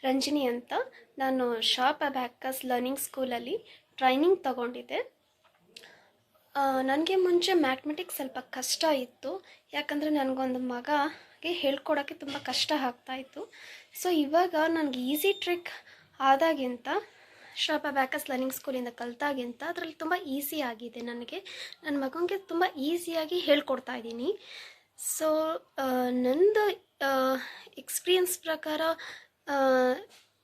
ರಂಜಿನಿ ಅಂತ. ನಾನು shop abacus learning ಸ್ಕೂಲಲ್ಲಿ ಟ್ರೈನಿಂಗ್ ತಗೊಂಡಿದ್ದೆ. ನನಗೆ ಮುಂಚೆ ಮ್ಯಾಥಮೆಟಿಕ್ಸ್ ಸ್ವಲ್ಪ ಕಷ್ಟ ಇತ್ತು, ಯಾಕಂದರೆ ನನಗೊಂದು ಮಗಗೆ ಹೇಳ್ಕೊಡೋಕ್ಕೆ ತುಂಬ ಕಷ್ಟ ಆಗ್ತಾಯಿತ್ತು. ಸೊ ಇವಾಗ ನನಗೆ ಈಸಿ ಟ್ರಿಕ್ ಆದಾಗಿಂತ ಶಾಪ್ ಅಬ್ಯಾಕಸ್ ಲರ್ನಿಂಗ್ ಸ್ಕೂಲಿಂದ ಕಲಿತಾಗಿಂತ ಅದರಲ್ಲಿ ತುಂಬ ಈಸಿ ಆಗಿದೆ. ನನಗೆ ನನ್ನ ಮಗನಿಗೆ ತುಂಬ ಈಸಿಯಾಗಿ ಹೇಳ್ಕೊಡ್ತಾ ಇದ್ದೀನಿ. ಸೊ ನಂದು ಎಕ್ಸ್ಪೀರಿಯನ್ಸ್ ಪ್ರಕಾರ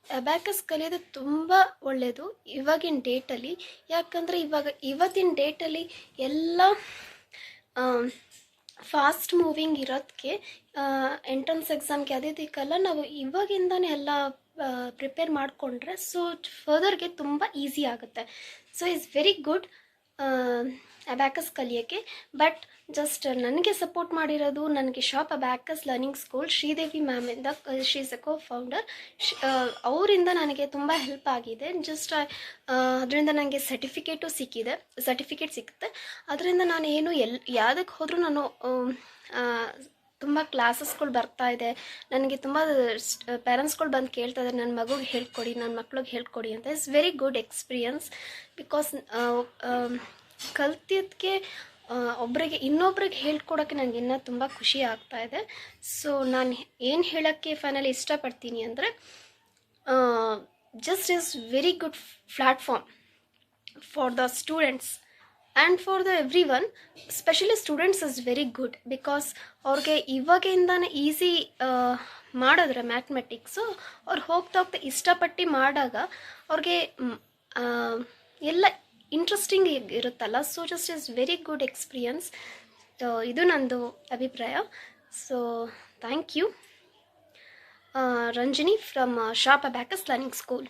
ಅಬ್ಯಾಕಸ್ ಕಲಿಯೋದು ತುಂಬ ಒಳ್ಳೆಯದು ಇವಾಗಿನ ಡೇಟಲ್ಲಿ. ಯಾಕಂದರೆ ಇವತ್ತಿನ ಡೇಟಲ್ಲಿ ಎಲ್ಲ ಫಾಸ್ಟ್ ಮೂವಿಂಗ್ ಇರೋದಕ್ಕೆ ಎಂಟ್ರೆನ್ಸ್ ಎಕ್ಸಾಮ್ಗೆ ಅದಕ್ಕೆಲ್ಲ ನಾವು ಇವಾಗಿಂದನೇ ಎಲ್ಲ ಪ್ರಿಪೇರ್ ಮಾಡಿಕೊಂಡ್ರೆ ಸೊ ಫರ್ದರ್ಗೆ ತುಂಬ ಈಸಿ ಆಗುತ್ತೆ. So it's very good abacus ಕಲಿಯೋಕ್ಕೆ. ಬಟ್ ಜಸ್ಟ್ ನನಗೆ ಸಪೋರ್ಟ್ ಮಾಡಿರೋದು ನನಗೆ shop abacus learning school Sridevi ಮ್ಯಾಮಿಂದ. She is a co founder. ಅವರಿಂದ ನನಗೆ ತುಂಬ ಹೆಲ್ಪ್ ಆಗಿದೆ. ಜಸ್ಟ್ ಅದರಿಂದ ನನಗೆ ಸರ್ಟಿಫಿಕೇಟ್ ಸಿಗುತ್ತೆ. ಅದರಿಂದ ನಾನು ಯಾವುದಕ್ಕೆ ಹೋದರೂ ನಾನು ತುಂಬ ಕ್ಲಾಸಸ್ಗಳು ಬರ್ತಾ ಇದೆ. ನನಗೆ ತುಂಬ ಪೇರೆಂಟ್ಸ್ಗಳು ಬಂದು ಕೇಳ್ತಾ ಇದ್ದಾರೆ, ನನ್ನ ಮಗುಗೆ ಹೇಳ್ಕೊಡಿ, ನನ್ನ ಮಕ್ಳಿಗೆ ಹೇಳ್ಕೊಡಿ ಅಂತ. It's very good experience. Because ಕಲ್ತಿದ್ದಕ್ಕೆ ಇನ್ನೊಬ್ರಿಗೆ ಹೇಳ್ಕೊಡೋಕ್ಕೆ ನನಗೆ ಇನ್ನೂ ತುಂಬ ಖುಷಿ ಆಗ್ತಾ ಇದೆ. ಸೊ ನಾನು ಏನು ಹೇಳೋಕ್ಕೆ ಫೈನಲಿ ಇಷ್ಟಪಡ್ತೀನಿ ಅಂದರೆ, just is very good platform for the students and for the every one. Specially students is very good. Because ಅವ್ರಿಗೆ ಇವಾಗಿಂದನೇ ಈಸಿ ಮಾಡಿದ್ರೆ ಮ್ಯಾಥಮೆಟಿಕ್ಸು ಅವ್ರು ಹೋಗ್ತಾ ಇಷ್ಟಪಟ್ಟು ಮಾಡಿದಾಗ ಅವ್ರಿಗೆ ಎಲ್ಲ ಇಂಟ್ರೆಸ್ಟಿಂಗ್ ಇರುತ್ತಲ್ಲ. So just is very good experience. ಇದು ನಂದು ಅಭಿಪ್ರಾಯ. So thank you Ranjini from shop abacus learning school.